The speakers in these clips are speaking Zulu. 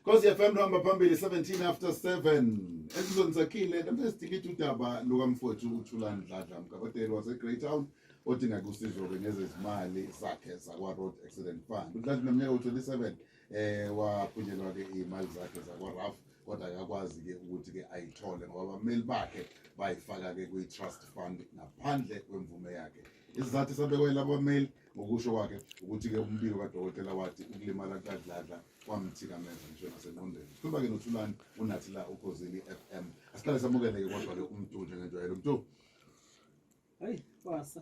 Cause FM hamba phambili 17 after 7. Esizweni sakhile namesitikiti udaba lukamfowethu uThulani Dladla Mgabadeli wase-Great Town odinga usizo-ke ngezezimali zakhe zakwa-Road Accident Fund. UDladla neminyaka u-27 waphunyelwa-ke iy'mali zakhe zakwa-RAF kodwa akakwazi-ke ukuthi-ke ayithole ngoba abameli bakhe bayifaka-ke kwi-trust fund ngaphandle kwemvume yakhe. Isizathu sabekwe laba bameli ngokusho kwakhe ukuthi-ke umbiko kadokotela wathi ukulimala kukaDladla kwamthikameza ngisho nasengqondweni. Sikhuluma-ke noThulani unathi la uKhosini FM. Asiqale samukele-ke kodwa-ke umntu njengenjwayelo. Mntu hayi basa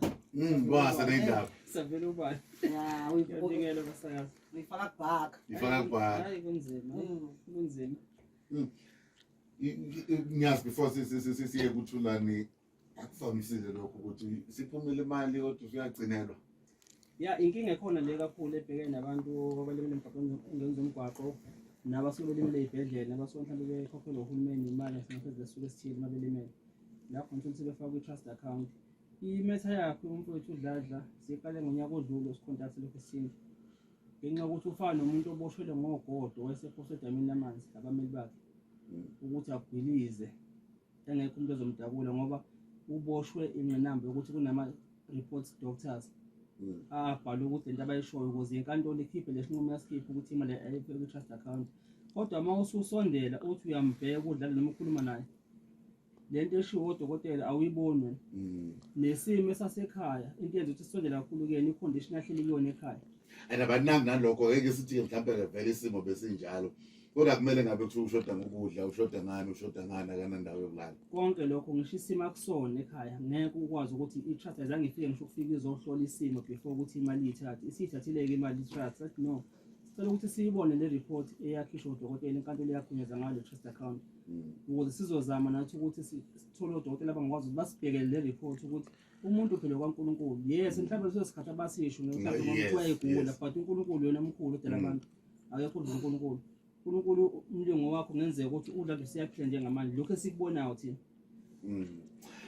basa nendaba savela ubani ya uyidingela basakazi uyifaka kubhaka ifaka kubhaka. hayi kunzima kunzima Ngiyazi before siye kuThulani akuvamisile lokho ukuthi siphumele imali kodwa uyagcinelwa. ya inkinga ekhona le kakhulu ebhekene nabantu abalimele emgaqweni ngenzomgwaqo nabasuke belimele ey'bhedlela nabasuke mhlawumbe bekhokhelwa uhulumeni imali yasengaphezulu esuke esithile uma belimele lapho nje ukuthi befaka kwi-trust account. Imetha yakhe umfowethu uDladla siqale ngonyaka odlule sikhontakthe lokho esinye ngenxa yokuthi ufana nomuntu oboshwele ngogodo wayesephoswe edamini lamanzi abameli bakhe ukuthi agwilize engekho umuntu ozomdabula ngoba uboshwe ingqinamba yokuthi kunama-reports doctors abhalwe ukuthi lento abayishoyo ukuze inkantolo ikhiphe lesinqumo yasikhiphe ukuthi imali ayikho kwi-trust account. Kodwa uma ususondela uthi uyambheka uDladla noma ukhuluma naye lento eshiwo odokotela awuyiboni nesimo esasekhaya into yenza ukuthi sisondela kakhulu kuyena icondition ahleli kuyona ekhaya Abaningi nalokho ngeke sithi mhlawumbe vele isimo besinjalo kodwa kumele ngabe kuthiwa ushoda ngokudla ushoda ngani akanandawo yokulala konke lokho ngisho isimo akusona ekhaya ngeke ukwazi ukuthi i-trust azange ifike ngisho ukufika izohlola isimo before ukuthi imali ithathe isithathile-ke imali i-trust sathi no sicela ukuthi siyibone le report eyakhishwa udokotela inkantolo yakhunyeza ngayo le trust account ukuze sizozama nathi ukuthi sithole odokotela abangakwazi ukuthi basibhekele le report ukuthi umuntu phela kwaNkulunkulu yes mhlawumbe leso sikhathi abasisho mhlawumbe wayegula but uNkulunkulu yena omkhulu odala abantu akekho udlula uNkulunkulu. uNkulunkulu umlingo wakho kungenzeka ukuthi uDladla usiyaphila njengamanje lokho esikubonayo thina.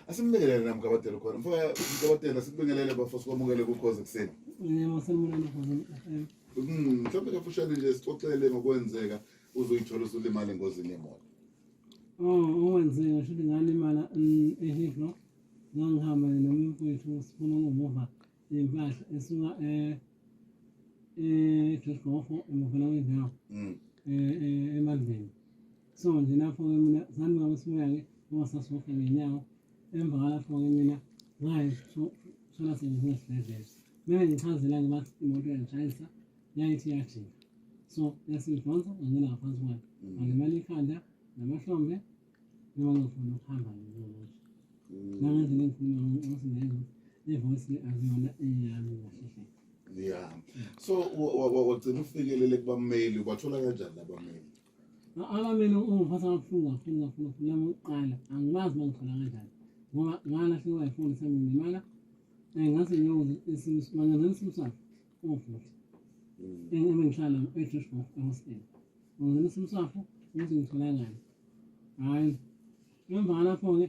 Asimbekelele namgabadela khona mgabadela sikubingelele bafo sikwamukele kuKhozi Ekseni. yebo sanibonani Khosi Mhlawumbe kafushane nje sixoxele ngokwenzeka uzoyithola usulimala engozini yemoto. okwenzeka ngisho ukuthi ngalimala eHeathrow ngangihamba nomfowethu sifuna ngomuva impahla esuka eJoshgofo emuvela wendawo eMandleni. So nje lapho-ke mina zanibanga simoya-ke ongasasokha ngenyawo emva kalapho-ke mina ngayithola sengisesibhedlela mele ngichazela-ke bathi imoto yangishayisa yayithi iyajika so yasingidonsa ngangena ngaphansi kwayo ngalimala ikhanda namahlombe noma ngifuna ukuhamba ngizokuthi nangendlela engikhuluma ngosibenzo ivoice aziyona iyami kahle. Yeah. So wagcina ufikelele kubameli wathola kanjani abameli? Abameli ungiphatha kabuhlungu kakhulu nami uqala angibazi bangithola kanjani ngoba ngalahlekwa ifoni sami ngimala ngase ngiyoze isimo sakhe ufuthi engihlala eJoshgofo ehospital ngizama isimo sakhe ukuthi ngithola ngani hayi emva lapho-ke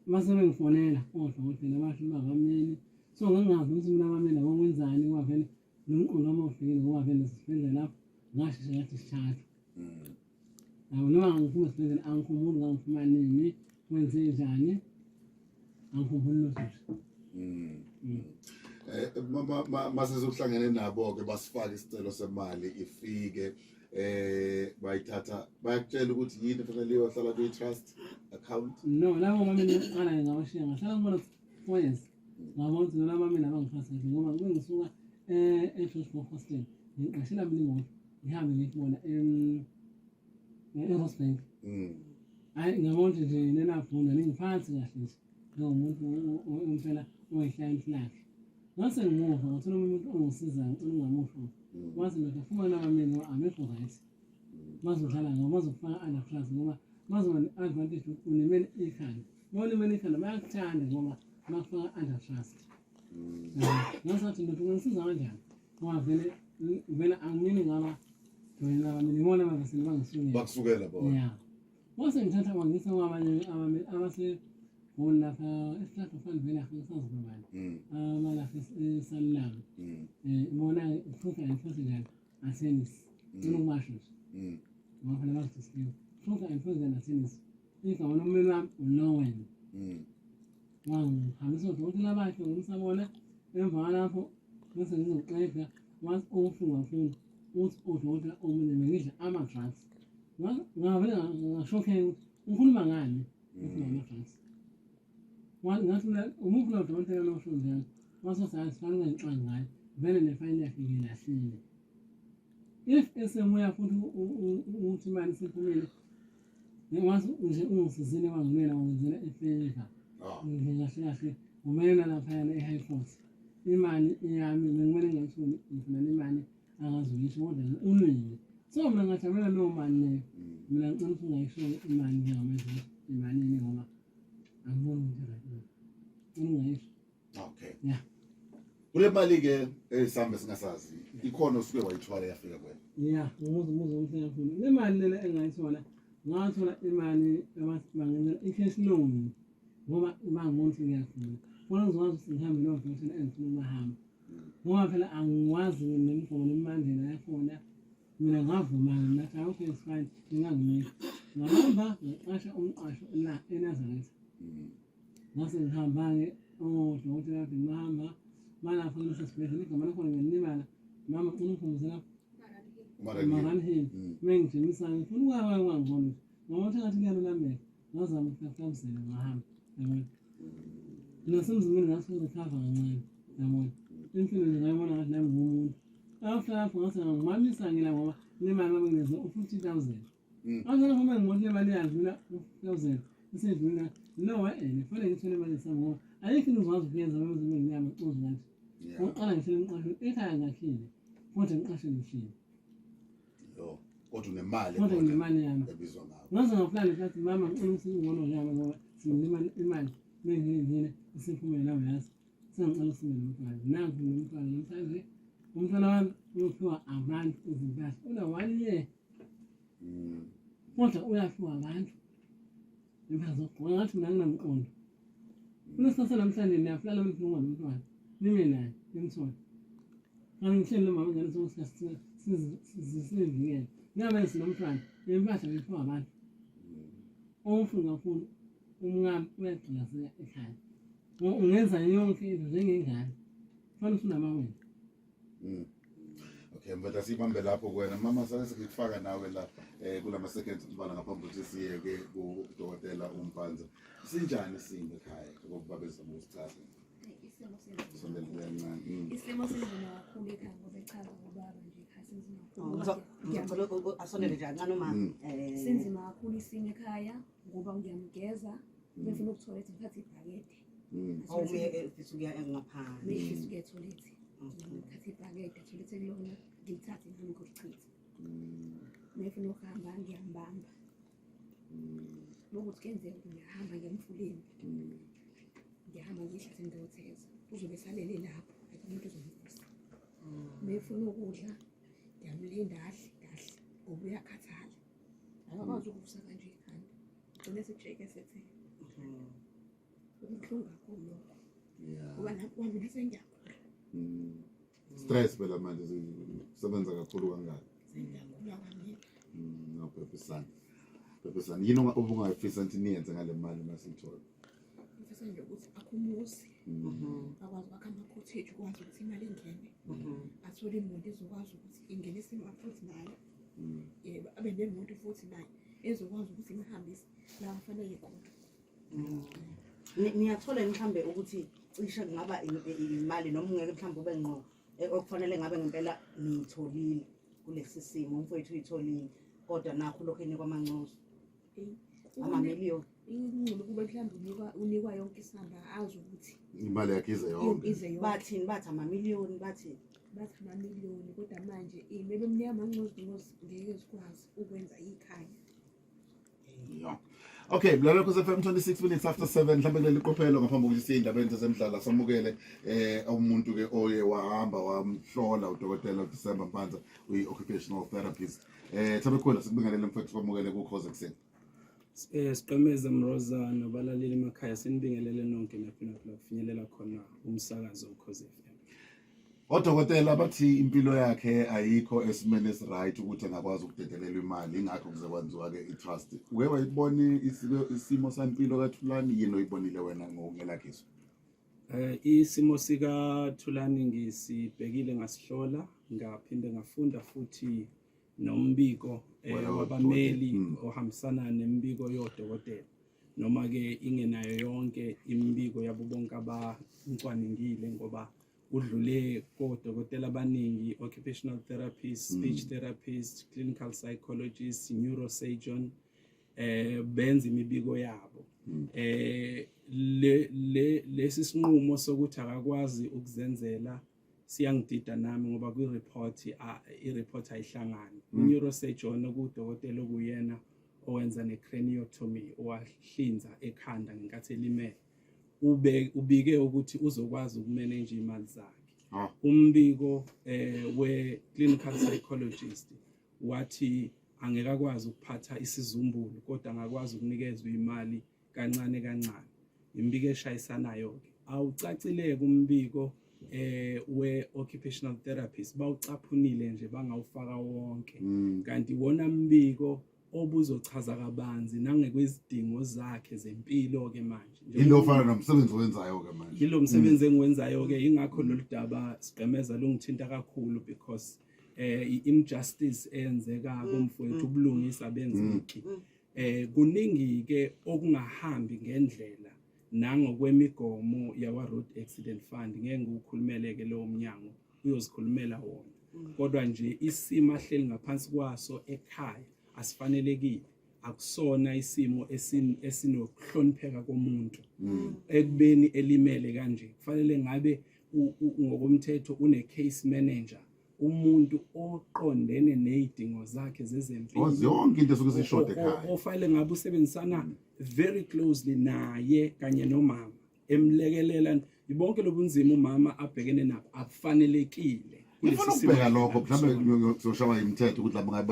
base bengifonela odokotela basho bavameli so ngingazi ukuthi mina abameli abakwenzani ngoba vele nomqondo wami awufikile ngoba vele sisibhedlela lapho ngasheshe ngathi sithatha noma ngiphuma esibhedlela angikhumbuli ngangiphuma nini kwenze njani angikhumbuli nosuku. Mase sokuhlangene nabo-ke basifaka isicelo semali ifike bayithatha bayakutshela ukuthi yini fanele iyohlala kwi-trust account. No labo bameli uqala ngabashiya ngahlala ngibona 4 years ngabona ukuthi noma bameli abangiphatha kahle ngoba ngisuka eJoshgofo hostel ngiqashela mina imoto ngihambe ngiyibona eRosebank hayi ngabona ukuthi nje nenafunda ningiphathi kahle nje ngomuntu umphela oyihlayini lakhe ngase ngimuva ngithola umuntu ongisizayo ongamusho wazi nje ufumana abameli amekho right mazodlala ngoba mazofaka under trust ngoba mazoba ne-advantage unemeli ikhanda nolimeli ikhanda bayakuthanda ngoba bafaka under trust. Ngasathi ndoda ungisiza kanjani ngoba vele angimini ngaba joyina abameli ibona abavesele bangisukela bakusukela bona ya wase ngithatha bangisa kwabanye abameli abase lapha esihlahla fana vele afisazi babani amalapha esalulama bona ufuka inhloso njani asenis kunokumasho nje phela bazidisile sonke ayifike nasenisi igama nomeli wami uLowen ngihambisa odokotela bakhe ngimsabona emva kwalapho bese ngizoxega once ubuhlungu kakhulu uthi udokotela omunye bengidla ama-drugs ngavele ngashokheka ukuthi ukhuluma ngani ukhuluma ama-drugs ngathi umuphi lo dokotela loshonzana wasosayensi fanele ngixoxe ngayo vele nefayili yakhe ngilahlile if esemoya futhi ukuthi imali isiphumile ngathi nje ungisizile wangimela wangizela efeva ngikahle kahle ngumela laphayana e-high court imali yami bengimele ngayitholi ngifuna imali angazuyisho kodwa unwile so mina ngajabula leyo mali leyo mina ngicela ukuthi ungayishoni imali njengamanje imalini ngoba angiboni ukuthi right now ungayisho okay yeah kule mali-ke esambe singasazi ikhona osuke wayithwala yafika kwena yeah umuzi umhlanga kakhulu le mali lena engayithola ngathola imali bangenzela i-cash loan ngoba bangimuntu ngiyafuna bona ngizokwazi ukuthi ngihambe leyo dokotela engifuna ukahamba ngoba phela angiwazi nemigomo nemibandela yakhona mina ngavumana nathi okay it's fine nginganginika ngahamba ngiqasha umqasho la eNazareth ngase ngihamba-ke odokotela kade ngihamba malapho ngisesibhedlela igama lakhona ngilimala mama ungikhumbuzela Maranhini mengijimisa ngifuna ukungangibona ngoba ngathi kuyalulamela ngazama ukuhlafuzela ngahamba yabona nasemzimini ngasizokhava kancane yabona impilo nje ngayibona ngathi nami ngumuntu after lapho ngase ngimamisa ngila ngoba le mali mabengenze u-50,000 azona kuma ngibona le mali yadlula u-50,000 isedlula no kufanele ngithole imali sami ngoba ayikho ngizokwazi ukuyenza emzimini yami uze ngathi uqala ngihlele ngiqashe ekhaya ngakhile kodwa ngiqashe ngishile kodwa unemali kodwa nginemali yami ebizwa ngayo ngaze ngaflani ngathi mama ngicela ukuthi ngibone yami ngoba sinemali imali bengiyini isiphumela nawe yazi sengicela usimele umntwana nangu nomntwana namhlanje umntwana wami uyophiwa abantu izimpahla una 1 year kodwa uyaphiwa abantu impahla zokugqoka ngathi mina nginamqondo kunesikhathi namhlanje niyaflala umntwana nomntwana nibe naye nimthole angihleli noma ngene sokusikhathi sizivikele ngabe sinomntwana impahla bephiwa abantu ofuthi kakhulu umngami uyagcilazela ekhaya ungenza yonke into njengengane fanele usunamawena okay mfethu sibambe lapho kuwena mama sake sikufaka nawe la kulama seconds ubala ngaphambi ukuthi siyeke kudokotela uMpanza sinjani simo ekhaya ngoba bezama ukusichaza isimo sinzima kakhulu ekhaya ngoba echaza ubaba nje ekhaya sinzima kakhulu ngizocela asondele njani nxa noma sinzima kakhulu isimo ekhaya ngoba ngiyamgeza befuna ukuthola ethi ngiphathe ibhakede awuye efisa ukuya ngaphandle befisa ukuya etholethi ngiphathe ibhakede etholethi kulona ngilithathe nami ngikuchitha befuna ukuhamba ngiyambamba lokuthi kenzeka ngiyahamba ngiyamfuleni ngiyahamba ngihla sendotheza uzobe salele lapho akho umuntu uzomvusa befuna ukudla ngiyamlinda kahle kahle ngoba uyakhathala akakwazi ukuvusa kanje ikhanda ugcine sejeke sethe ubuhlungu kakhulu lokho ngoba lapho mina sengiyagula stress phela manje sisebenza kakhulu kangaka sengiyagula kamina no Pepesana yini obungayifisa ukuthi niyenze ngale mali masithola ngifisa nje ukuthi akhumuzi akwazi ukwakha ama-cottage ukwazi ukuthi imali ingene athole imoto ezokwazi ukuthi ingenise imali futhi nayo abe nemoto futhi nayo ezokwazi ukuthi imhambise la afanele khona niyathola mhlambe ukuthi cishe kungaba imali noma ungeke mhlambe ube ngqo okufanele ngabe ngempela niyitholile kulesi simo umfowethu uyitholile kodwa nakho lokho enikwa amancozo amamiliyoni ingcono kuba mhlawumbe unikwa yonke isamba azi ukuthi imali yakhe ize yonke bathi amamiliyoni bathi amamiliyoni kodwa manje maybe mnika amancozo ngeke sikwazi ukwenza ikhaya okay lalokho FM 26 minutes after 7 mhlambe kuleli qophelo ngaphambi kokuthi siye indabeni zezemidlalo samukele umuntu ke oye wahamba wamhlola udokotela uDecember Mpanza uyi-occupational therapist thabe khona sikubingelele mfethu kwamukele kuKhoza Kuseni Siqhemeza Mroza nabalaleli emakhaya sinibingelele nonke lapho kufinyelela khona umsakazo uKhoza FM Odokotela bathi impilo yakhe ayikho esimeni esiright ukuthi angakwazi ukudedelela imali ingakho kuze kwenziwa ke i-trust. Uke wayibona isimo sempilo kaThulani yini oyibonile wena ngelakiso? Isimo sika Thulani ngisibhekile ngasihlola ngaphinde ngafunda futhi nombiko wabameli ohambisana nembiko yodokotela noma ke ingenayo yonke imbiko yabo bonke abancwaningile ngoba udlule kodokotela abaningi, occupational therapist, speech therapist, clinical psychologist, neurosurgeon, benza imibiko yabo. Lesi sinqumo sokuthi akakwazi ukuzenzela siyangidida nami ngoba i-report ayihlangani. Neurosurgeon okudokotela okuyena owenza ne-craniotomy owahlinza ekhanda ngenkathi elimele. Ubike ukuthi uzokwazi ukumanage imali zakhe. Umbiko we-clinical psychologist wathi angeke akwazi ukuphatha isizumbulu kodwa angakwazi ukunikezwa imali kancane kancane. Imbiko eshayisanayo-ke awucacile kumbiko we-occupational therapist bawucaphunile nje bangawufaka wonke kanti wona mbiko obuzochaza kabanzi nangekwizidingo zakhe zempilo-ke manje. Yilo fana nomsebenzi owenzayo-ke manje. Yilo msebenzi engiwenzayo-ke ingakho lolu daba Sigqemeza lungithinta kakhulu because i-injustice eyenzeka kumfowethu ubulungisa benzeki. Kuningi-ke okungahambi ngendlela nangokwemigomo yawa-Road Accident Fund ngeke ngiwukhulumele-ke lowo mnyango uyozikhulumela wona. Kodwa nje isimo ahleli ngaphansi kwaso ekhaya asifanelekile akusona isimo esinokuhlonipheka komuntu ekubeni elimele kanje. Kufanele ngabe ngokomthetho une-case manager, umuntu oqondene nezidingo zakhe zezempilo yonke into esuke sishode ekhaya ofanele ngabe usebenzisana very closely naye kanye nomama emlekelela. Bonke lobunzima umama abhekene nabo akufanelekile. Ngifuna ukubheka lokho mhlawumbe kuzoshawa imithetho ukuthi labo ngabe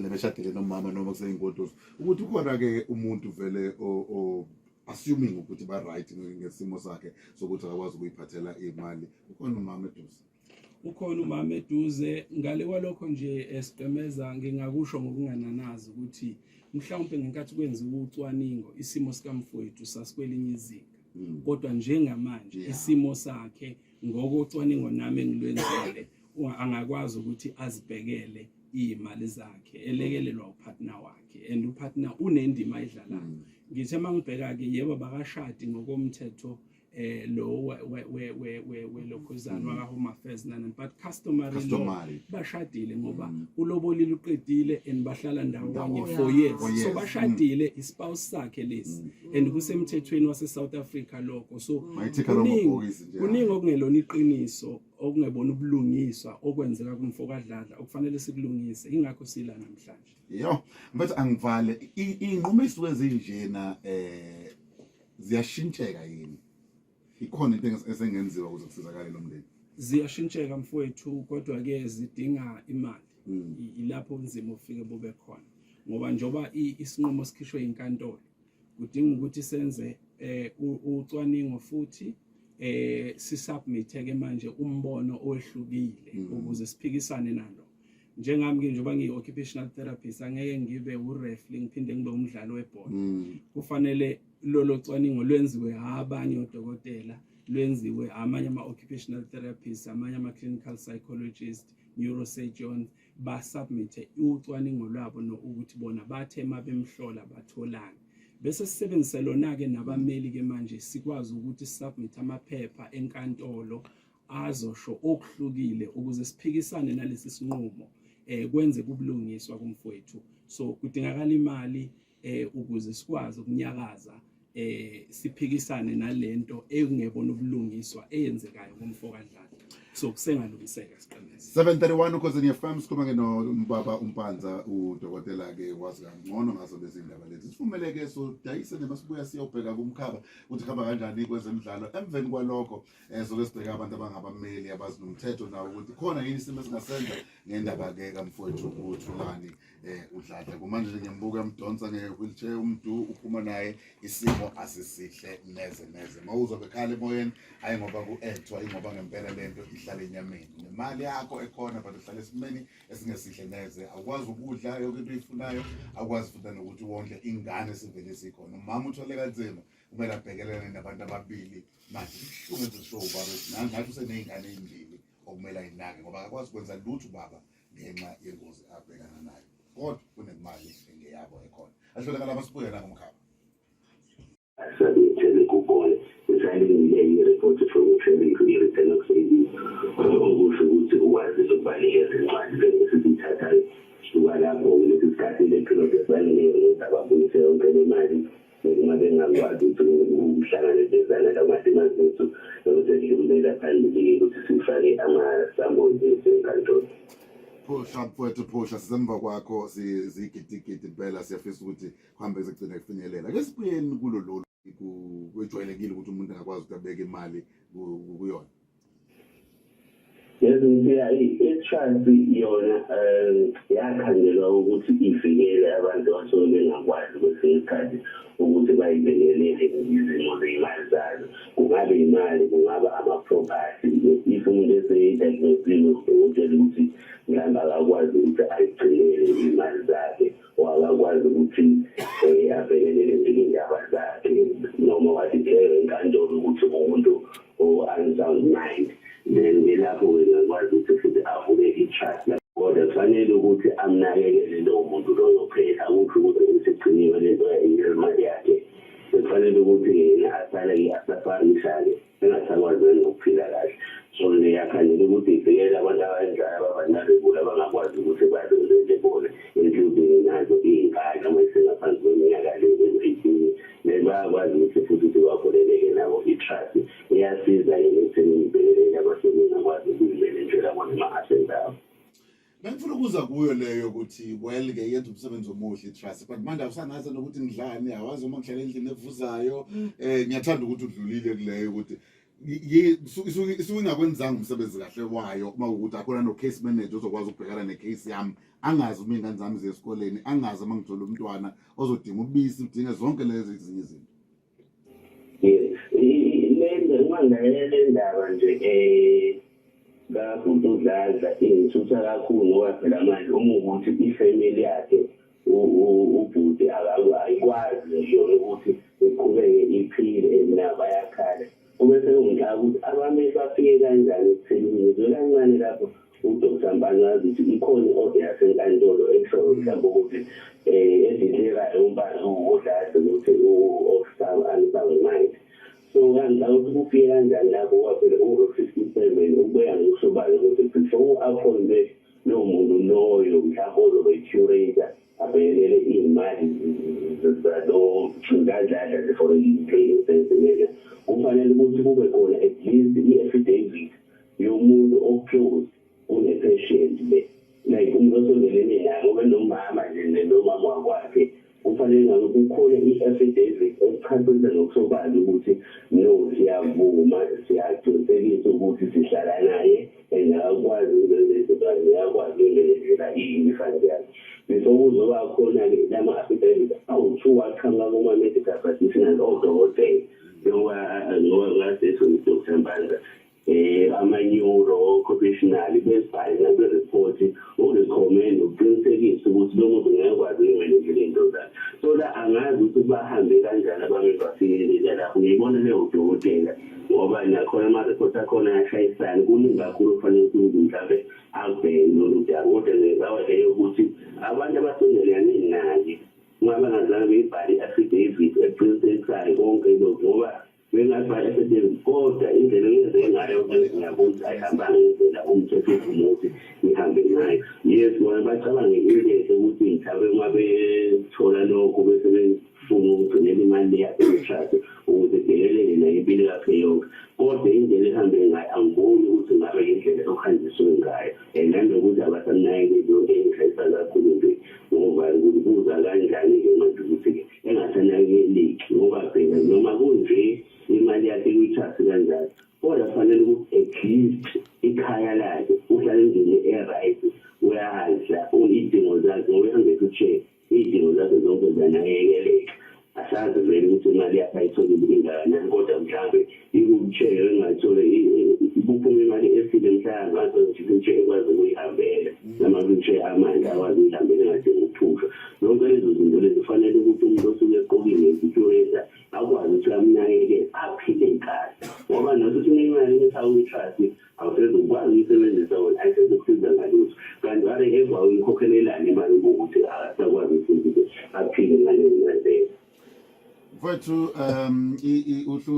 beshadile nomama noma kuseyingoduso ukuthi ukhona ke umuntu vele assuming ukuthi ba right ngesimo sakhe sokuthi akwazi ukuyiphathela imali. Ukhona umama eduze. Ukhona umama eduze. Ngale kwalokho nje Sigqemeza ngingakusho ngokungananazi ukuthi mhlawumbe ngenkathi kwenziwa ucwaningo isimo sikamfowethu sasikwelinye izinga kodwa njengamanje isimo sakhe ngokocwaningo nami engilwenzile angakwazi ukuthi azibhekele imali zakhe elekelelwa upartner wakhe and upartner unendima ayidlalayo. Ngithe mangibheka-ke yebo bakashadi ngokomthetho lo welokhuzana waka-Home Affairs nani but customary bashadile ngoba ulobolile uqedile and bahlala ndawonye 4 years so bashadile ispouse sakhe lesi and kusemthethweni wase-South Africa lokho. So kuningi okungelona iqiniso okungebona ubulungiswa okwenzeka kumfokadlala okufanele sikulungise ingakho sila namhlanje. Yo mfethu angivale inqumo esuke zinjena ziyashintsheka yini? Ikhona into esengenziwa ukuze kusizakale lo mndeni? Ziyashintsheka mfowethu kodwa ke zidinga imali. Ilapho unzima ufike bube khona ngoba njoba isinqumo sikhishwe inkantolo kudinga ukuthi senze ucwaningo futhi sisubmit-ke manje umbono owehlukile ukuze siphikisane nalo. Njengami ke njoba ngiyi-occupational therapist angeke ngibe urefli ngiphinde ngibe umdlali webhola. Kufanele lolo cwaningo lwenziwe abanye odokotela, lwenziwe amanye ama-occupational therapists, amanye ama-clinical psychologist, neurosurgeon basubmit ucwaningo lwabo ukuthi bona bathe mabemhlola batholani. Bese sisebenzisa lona-ke nabameli-ke manje sikwazi ukuthi submit amaphepha enkantolo azosho okuhlukile ukuze siphikisane nalesi sinqumo kwenze kubulungiswa kumfowethu. So kudingakala imali ukuze sikwazi ukunyakaza siphikisane nalento ekungebona ubulungiswa eyenzekayo kumfokadlala. So kusengalungiseka Sigqemeza. 731 ukhosini FM sikhuluma nombaba uMpanza udokotela ke wazi kangcono ngaso lezi ndaba lezi. Sivumeleke so dayise nemasibuya siyobheka kumkhaba ukuthi khaba kanjani kwezemidlalo. Emveni kwalokho soke sibheka abantu abangabameli abazi nomthetho nawo ukuthi khona yini isimo singasenza ngendaba ke kamfowethu uThulani uDladla. Kumanje ngiyambuka emdonsa nge-wheelchair umdu uphuma naye isimo asisihle neze. Mawuzobe khala emoyeni hayi ngoba ku-edwa ingoba ngempela lento ihlale enyameni nemali yakho ekhona but uhlale esimeni esingesihle neze awukwazi ukudla yonke into oyifunayo awukwazi futhi nokuthi wondle ingane esivele sikhona umama uthole kanzima kumele abhekelene nabantu ababili manje kuhlungu sisho ubaba ngathi useney'ngane ey'mbili okumele ayinake ngoba akakwazi ukwenza lutho ubaba ngenxa yengozi abhekana nayo kodwa kunemali engeyabo ekhona ahlolakala amasibuya nangomkhaba Sabe kupone usalingile ireport from training kuyirithena kuseyini okusho ukuthi ukwazi ukubaleka izincwadi lesithathayo suka lapho kulesikhathi lephilo sesanele abafundise yonke le mali ngabe ngakwazi ukuthi ukuhlanganelezana lamadimandi ethu nokusedlulela phambili ukuthi sifake amasambuzi enkantolo. Phusha mfowethu phusha sisemva kwakho zigidigidi impela siyafisa ukuthi kuhambe sekugcina kufinyelela ke sibuyeni kulo lolu kwejwayelekile ukuthi umuntu angakwazi ukuthi abeke imali kuyona Yezinto i-trust yona yakhandelwa ukuthi ivikele abantu abasuke bengakwazi kwesinye isikhathi ukuthi bayibhekelele izimo zey'mali zazo kungabe imali kungaba ama-property if umuntu eseyidagnosile udokotela ukuthi mhlawumbe akakwazi ukuthi ayigcinele iy'mali zakhe or akakwazi ukuthi abhekelele izindaba zakhe noma wathi enkantolo ukuthi umuntu o-unsound mind then lapho ngakwazi ukuthi futhi avule i-trust kodwa kufanele ukuthi amnakekele lowo muntu loyophela akukho ukuthi usekugciniwe lento imali yakhe kufanele ukuthi yena asale asafanisane engasakwazi nokuphila kahle so leyakhanele ukuthi ivikele abantu abanjalo ababanalebula abangakwazi ukuthi badlulele bona including nazo iy'ngane uma isengaphansi kweminyaka le-18 bayakwazi ukuthi futhi sibakhuleleke nabo i-trust iyasiza yena ekutheni ibhekelele abasebengakwazi ukuyimenenjela bona ama-assets abo. Bengifuna ukuza kuyo leyo ukuthi well-ke yenza umsebenzi omuhle i-trust but manje awusangazi nokuthi ngidlani awazi uma ngihlala endlini evuzayo ngiyathanda ukuthi udlulile kuleyo ukuthi isuke ingakwenzanga umsebenzi kahle wayo uma ukuthi akhona no-case manager ozokwazi ukubhekana ne-case yami angazi uma iy'ngane zami ziye esikoleni angazi uma ngithola umntwana ozodinga ubisi udinga zonke lezo ezinye izinto. Le ndaba nje kaBhutudladla ingithutha kakhulu ngoba phela manje uma ukuthi ifamily yakhe ubhuti ayikwazi yona ukuthi iqhubeke iphile nabo bayakhala kube sekungaka ukuthi abameli bafike kanjani ekutheni ngizwe kancane lapho uDr. Mbane wazi ukuthi ikhona i-order yasenkantolo ekushoyo mhlawumbe ukuthi edeclare umbani uDladla ukuthi u-unsound mind so ngicela ukuthi kufike kanjani lapho kwaphela u-57 ukubuya ngokusobala ukuthi before u-appointwe lowo muntu loyo mhlawumbe ozobe i-curator abhekelele iy'mali zalo Ndladla for i-training center kufanele ukuthi kube khona at least i-affidavit yomuntu o-close une-patient like umuntu osondelene naye ngoba nomama nje nomama wakwakhe kufanele ngabe kukhona i-affidavit esichasisa ngokusobala ukuthi no siyavuma siyaqinisekisa ukuthi sihlala naye and akwazi akwazi ukulenzela i-funds yakhe before kuzoba khona-ke lama-affidavit awu-2 aqhamuka kuma-medical practitioners odokotela ngoba ngasethu uDr. Mbane ama-neuro occupational besibhale nabe-report urecommend uqinisekise ukuthi lo muntu ngekwazi ukuyimenenjela into zakhe so la angazi ukuthi bahambe kanjani abameli bafikelele lapho ngiyibona leyo dokotela ngoba nakhona ama-report akhona ayashayisana kuningi kakhulu kufanele ukuthi mhlawumbe abheke lolu daba kodwa ngezawa leyo ukuthi abantu abasondelane naye uma bangazange beyibhale i-affidavit eqinisekisayo konke lokhu ngoba bengathi affidavit kodwa indlela engenzeke ngayo ngiyabona ukuthi ayihambanga ngendlela umthetho uvuma ukuthi ihambe ngayo yes bona bacabanga indlela ukuthi mhlawumbe uma bethola lokho bese befuna ukugcinela imali yakhe e-trust ukuze ibhekelele nayo impilo yakhe yonke kodwa indlela ehambe ngayo angiboni ukuthi ngabe indlela okuhanjiswe ngayo and nanokuthi abasanakekeli yonke engihlayisa kakhulu nje ngoba ukuthi kuza kanjani-ke manje ukuthi-ke engasanakeleki ngoba phela noma kunje imali yakhe kwi-trust kanjani kodwa kufanele ukuthi at least ikhaya lakhe uhlala endlini e-right uyadla iy'dingo zakhe ngoba ehangeke ucheck iy'dingo zakhe zonke ziyanakekeleka asazi vele ukuthi imali yakhe ayitholile ingakanani kodwa mhlawumbe ikucheck engathole kuphuma imali efile mhlawumbe ngazo nje ekwazi ukuyihambela nama-wheelchair amanje akwazi ukuyihambela engadingi ukuphushwa. Zonke lezo zinto lezi kufanele ukuthi umuntu osuke eqokile ngesituretha akwazi ukuthi amnakekele aphile kahle, ngoba nasuthi unemali esawu-trust awusezokwazi uyisebenzisa wona, ayisezokusiza ngalutho, kanti wale emva uyikhokhelelane imali ukuthi akasakwazi ukuthi aphile ngaleyo ndlela. Mfowethu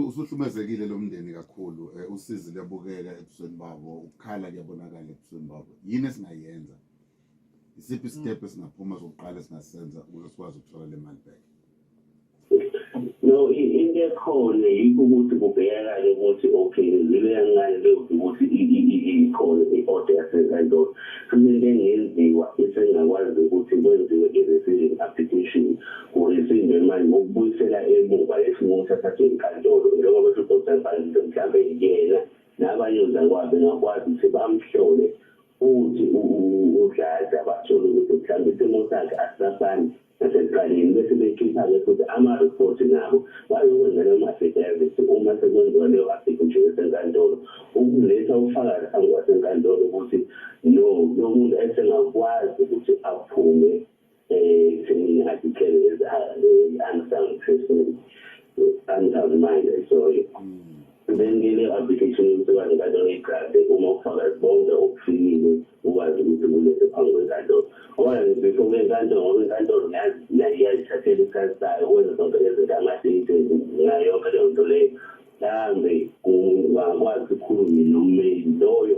usuhlumezekile lo mndeni kakhulu, usizi liyabukeka ebusweni babo, ukukhala kuyabonakala ebusweni babo. Yini esingayenza? Isiphi isitepu esingaphuma sokuqala esingasenza ukuze sikwazi ukuthola le mali back? No, into ekhona yikho ukuthi kubhekakale ukuthi okay zibe yancane ukuthi ikhona i-order yasenkantolo. Kumele engenziwa esengakwazi ukuthi kwenziwe i-rescission application kuresindwe imali ngokubuyisela emuva esinqumo sathathwe inkantolo, njengoba uDr. Mpangile mhlawumbe yena nabanye ozakwabo bengakwazi ukuthi bamhlole futhi uDladla bathole ukuthi mhlawumbe isimo sakhe asisafani nasekuqaleni, bese bekhipha-ke futhi ama-report nabo bayokwenza leyo ma-affidavit uma sekwenziwa leyo application esenkantolo, ukuletha ubufakazi phambi kwasenkantolo ukuthi lo muntu esengakwazi ukuthi aphume ekuthenini adeclare as-unsound person, unsound mind, sorry. Then leyo application yokusebenza enkantolo igrant uma ubufakazi bonke obufikile ukwazi ukuthi kulethe phambi kwenkantolo. Ngoba before kwenkantolo, ngoba inkantolo iyazithathela isikhathi sayo ukwenza zonke lezi zinto, ama-stages ngayo yonke leyo nto leyo. Mhlawumbe kungakwazi ukukhulume nommeli loyo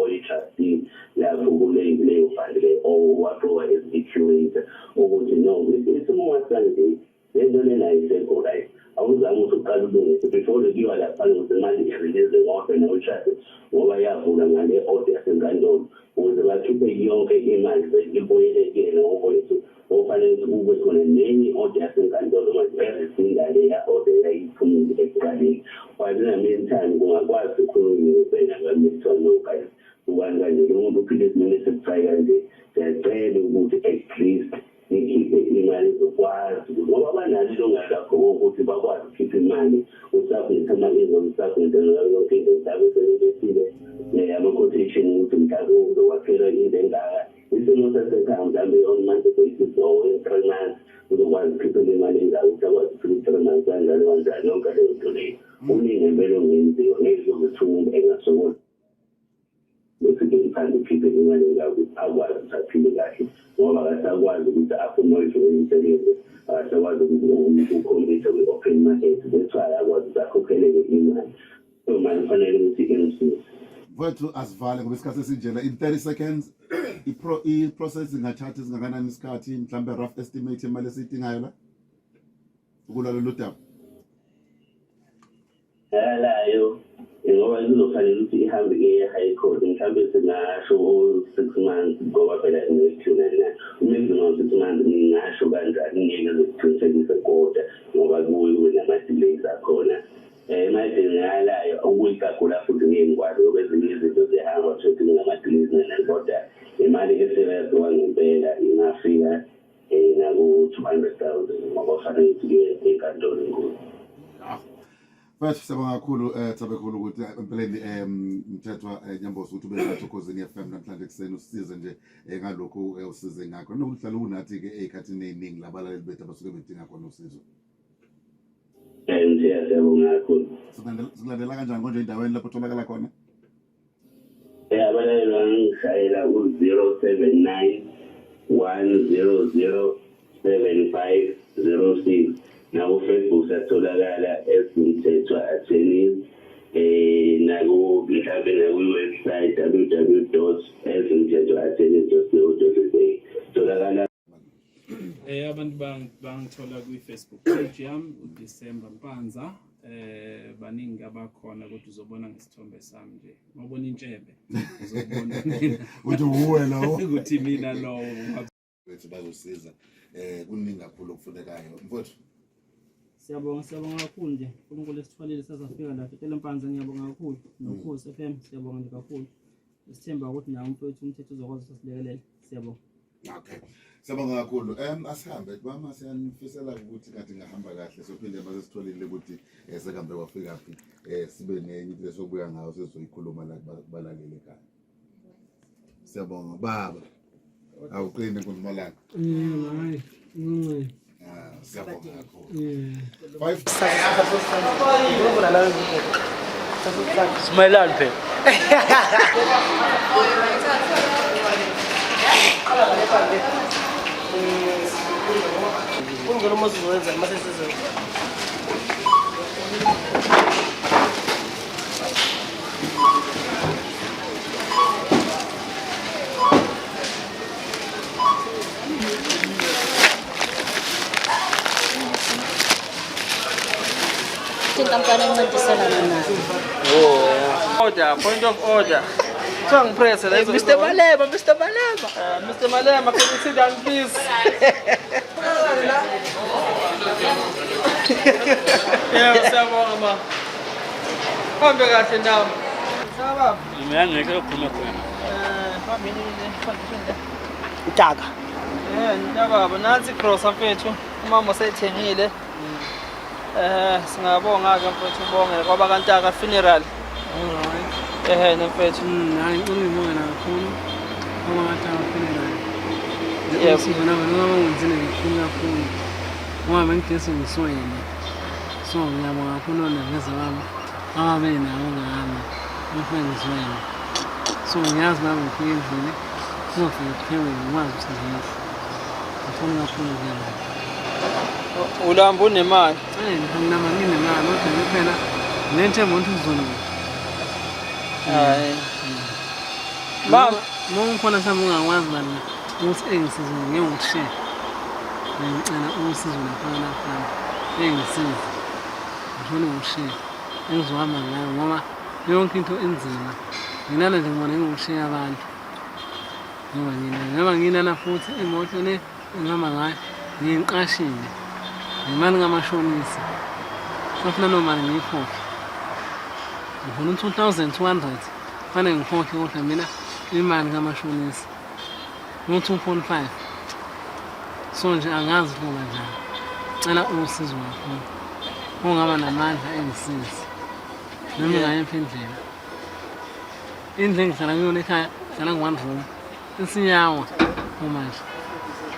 oyi-trustee lapho kuleyo fund le owaqoka as i-curator ukuthi no, isinqumo sanje lento lena ayisekho right. Awuzame ukuthi uqale ulungise before kuyiwa lapha ukuthi imali irelease ngoba no-trust ngoba yavula ngale order yasenkantolo ukuze bakhiphe yonke imali ibuyelekele ngokwethu ofanele ukuthi kube khona nenye order yasenkantolo manje eresinda leya order yayiphumile ekuqaleni. But in the meantime kungakwazi ukukhulunywa ubheka ngamithwa no guys ukani kanje lo muntu uphile esimeni esibucayi kanje, siyacela ukuthi at least nikhiphe imali zokwazi ngoba banalo ilungelo lakho ukuthi bakwazi ukukhipha imali usabhitha amabizo umsabhitha yonke into mhlawumbe sebebesile ama-quotation ukuthi mhlawumbe uzokwakhela into engaka isimo sasekhaya mhlawumbe on month basis or in 3 months uzokwazi ukukhiphela imali engaka ukuthi akwazi ukukhipha 3 months kanjalo kanjalo yonke leyo nto leyo. Uningi impela ongenziwa ngeke ukuthi umuntu engasokoli bese-ke ngithanda ukhiphe imali engaka ukuthi akwazi ukuthi aphile kahle ngoba akasakwazi ukuthi apromote imisebenzi, akasakwazi ukuthi ukhompyutha kwi-open market, that's why akwazi ukuthi akhokheleke imali. So manje kufanele ukuthi imsize. Mfowethu asivale ngoba isikhathi esinjena in 30 seconds i-process ingathatha isingakanani isikhathi, mhlawumbe rough estimate imali esiyidingayo la ukulwa lolu daba? Layo ngoba kuzofanele ukuthi ihambe high court mhlawumbe singasho 6 months ngoba phela nethuna maximum 6 months ngingasho kanjani ngeke zokuqinisekisa kodwa ngoba kuwe nama-delays akhona. Imali ngalayo ukuyigagula futhi ngengikwazi ngoba ezinye izinto zihamba futhi ngama-delays kodwa imali esebenziwa ngempela ingafika naku-200,000 ngoba kufanele ukuthi kuye enkantolo enkulu. Mfowethu siyabonga kakhulu Thabekhulu ukuthi empeleni Mthethwa Nyambosa ukuthi ube nathi ukhosini FM namhlanje ekuseni usisize nje ngalokhu usize ngakho nokuthi hlala unathi-ke ey'khathini ey'ningi labalaleli bethu abasuke bedinga khona usizo. Siyabonga kakhulu. Sikulandela kanjani konje endaweni lapho utholakala khona? Abalaleli bangishayela u-079 100 7506 naku-Facebook satholakala esimthethwa attorneys mhlawumbe nakwi-website www.esimthethwaattorneys.co.za tholakala. Abantu bangithola kwi-Facebook page yami uDecember Mpanza. Baningi abakhona ukuthi uzobona ngesithombe sami nje ngobona intshebe uzobona mina uthi uwe lawo ukuthi mina lowo wethu bazosiza kuningi kakhulu okufunekayo. Mfowethu siyabonga kakhulu nje uNkulunkulu esithwalile sasafika la Fetela Mpanza, ngiyabonga kakhulu noKhosi FM, siyabonga nje kakhulu. Sithemba ukuthi nawe mfowethu umthetho uzokwazi ukusilekelela. Siyabonga. Okay. Siyabonga kakhulu. Asihambe mama siyanifisela ukuthi ngathi ngahamba kahle sophinde mase sitholile ukuthi sekambe wafika phi. Sibe nenye lesobuya ngayo sezoyikhuluma la kubalaleli ekhaya. Siyabonga baba. Awuqine kuNtmalanga. Hayi. Siyabonga kakhulu. 5 Smayelani phela. Ungena umuzi wenza mase sizo. Inkampani encintiselana nayo. Order, point of order. Tongue press. Mr. Malema. Mr. Malema, can you sit down, please? Yeah, siyabonga ma. Hambe kahle nawe. Sababa. Mina ngeke ukukhuluma khona. Famini le. Utaka. Ntababa nansi cross mfethu. Umama sethengile. Singabonga ke mfethu ubonge kwaba kantaka funeral. Nemfethu. Hayi ngibonga kakhulu. Ngoba ngathanga funeral. Yebo. Sibona noma ngenzile kakhulu. Ngoba ngigesi ngiswele. So ngiyabonga kakhulu nangeza baba. Ababe nawo ngami. Ngifengizwele. So ngiyazi nami ngifike endlini. Ngofika kuphela ngikwazi ukuthi ngifuna kakhulu ngiyabonga. Ulamba unemali. Nginama nginemali kodwa kuphela nento uzona. Hayi. Mama, Mongkhona mhlawumbe ungakwazi bani ukuthi engisize ngiyongishare. Ngicela usizo lapha. Engisize. Ngifuna ngishare. Engizohamba ngayo ngoba yonke into enzima. Nginana nje ngibona ngishare abantu. Ngoba nginana futhi imoto le ngihamba ngayo ngiyiqashile. Imali ngamashonisa. Sofuna nomali ngiyikhokhe. Ngifuna 2200. Fanele ngikhokhe kodwa mina imali ngamashonisa. No 2.5. So nje angazi ukuba njani. Cela usizo wakho. Ungaba namandla engisize. Noma ngayiphi indlela. Indle engihlala kuyona ekhaya, ngihlala ngi-1 room. Isinyawa manje.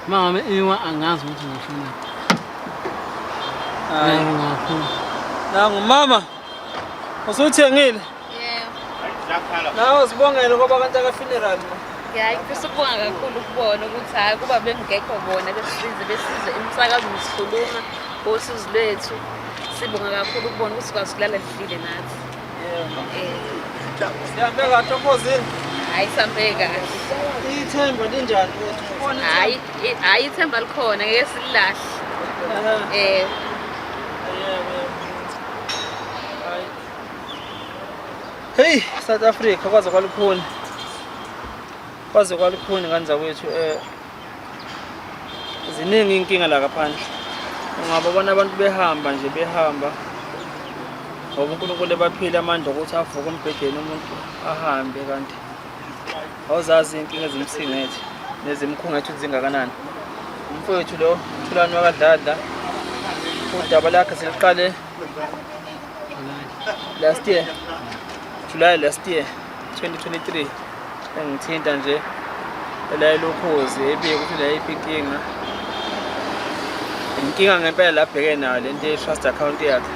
Mama iwa angazi ukuthi ngishona. hayi. Ngakho. Nangu mama. Usuthengile? Yebo. Nawe sibongele ngoba kantaka funeral. Ngiyayifisa ukubonga kakhulu ukubona ukuthi hayi kuba bengekho bona besize imisakazo nisikhuluma ngosizo lwethu. Sibonga kakhulu ukubona ukuthi sikwazi ukulala sidlile nathi. Sihambe kahle opposite. Hayi sambe kahle. Ithemba linjani wethu? Khona Hayi ithemba likhona ngeke sililahle. Hey, South Africa kwaze kwalukhuni. Kwaze kwalukhuni kanza kwethu ziningi inkinga la kaphandle. Ungabona abantu behamba nje behamba. Ngoba uNkulunkulu ebaphila amandla ukuthi avuke umbhedeni umuntu ahambe kanti awuzazi inkinga ezimsingethe nezimkhungethe zingakanani. Umfowethu lo Thulani wakadladla udaba lakhe seliqale July last year 2023 engithinta nje la lokhozi ebike ukuthi la ipinkinga inkinga ngempela labheke nayo lento ye-trust account yakhe.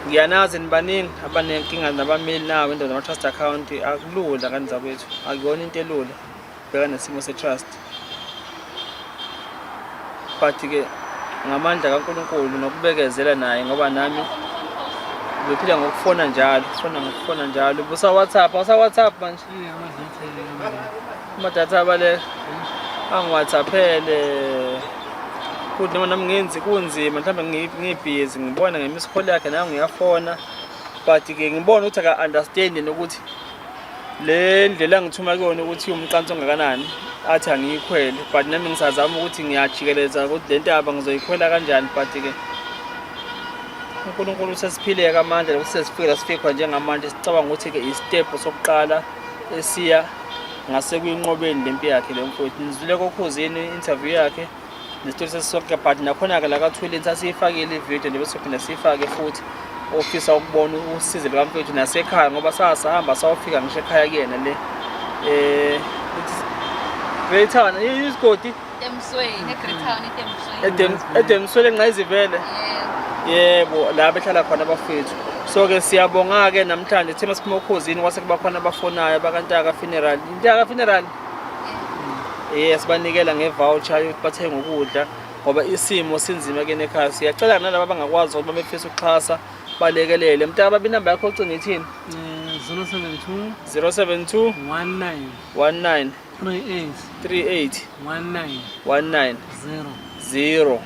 Ngiyanazi nibaningi abanenkinga nabameli nawo into nama-trust account akulula kanza kwethu akuyona into elula bheka nesimo se-trust but ke ngamandla kaNkulunkulu nokubekezela naye ngoba nami ngiphila ngokufona njalo busa WhatsApp manje amadatha abale angiwhatsappele kuthi noma nami ngenzi kunzima mhlawumbe ngibhizi ngibona ngemiss call yakhe nayo ngiyafona but ke ngibona ukuthi aka understand nokuthi le ndlela ngithuma kuyona ukuthi umqanso ongakanani athi angiyikhwele but nami ngisazama ukuthi ngiyajikeleza ukuthi le ntaba ngizoyikhwela kanjani but ke uNkulunkulu sesiphile kamandla ukuthi sesifika njengamanje sicabanga ukuthi ke istep sokuqala esiya ngase kuyinqobeni lempi yakhe le mfowethu. Nizwile kokhuzini interview yakhe nesitoli sesonke, but nakhona-ke la ka-toilet sasiyifakile ividiyo nje bese phinde siyifake futhi ofisa ukubona usizo likamfowethu nasekhaya, ngoba sahamba sawufika ngisho ekhaya kuyena le Great Town isigodi Temsweni, eGreat Town, Temsweni. edemswele ngayizivele. Yebo, la behlala khona abafethu. So-ke siyabonga-ke namhlanje thina siphuma ukhuzini kwase kuba khona abafonayo bakantaka funeral. Intaka funeral sibanikela nge-voucher yokuthi bathenge ukudla ngoba isimo sinzima ke nekhaya. Siyacela nalabo abangakwazi ukuthi bafisa ukuxhasa balekelele. Mntaka babi inamba yakho ucinga ithini? 072 19 19 38 38 19 0.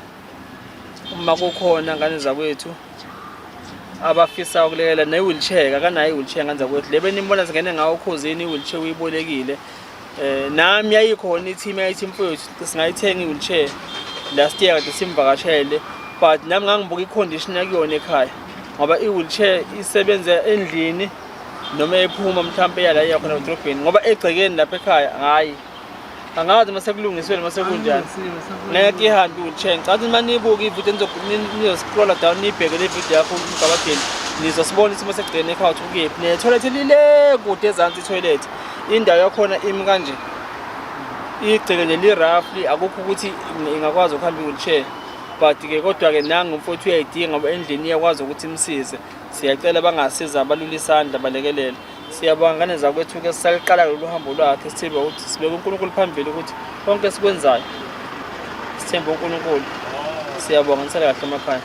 Uma kukhona ngane zakwethu abafisa ukulekelela ne-wheelchair, akanayo i-wheelchair ngane zakwethu le benibona zingene ngawo ukhuzini, i-wheelchair uyibolekile. Nami yayikhona i-team yayithi mfowethu singayithenga i-wheelchair last year kade simvakashele, but nami ngangibuka i-condition yakuyona ekhaya ngoba i-wheelchair isebenza endlini noma ephuma mhlawumbe yala yakhona edrobheni, ngoba egcekeni lapha ekhaya hayi angazi mase kulungiswe mase kunjani ngeke ihambe i-wheelchair. Ngicela ukuthi manibuka ividiyo nizoscrolla down nibheke le video yakho uMgabageni nizosibona isimo segcekeni ekhaya ukuthi ukuyephi. Ne-toilet lile kude ezansi i-toilet, indawo yakhona imi kanje, igceke nje li-roughly, akukho ukuthi ingakwazi ukuhamba i-wheelchair, but-ke kodwa-ke nangu umfowethu uyayidinga ngoba endlini iyakwazi ukuthi imsize. Siyacela bangasiza abalula isandla balekelele. Siyabonga ngane zakwethu-ke sisaliqala lolu hambo lwakhe, sithemba ukuthi sibeke uNkulunkulu phambili ukuthi konke sikwenzayo sithembe uNkulunkulu. Siyabonga nisale kahle emakhaya.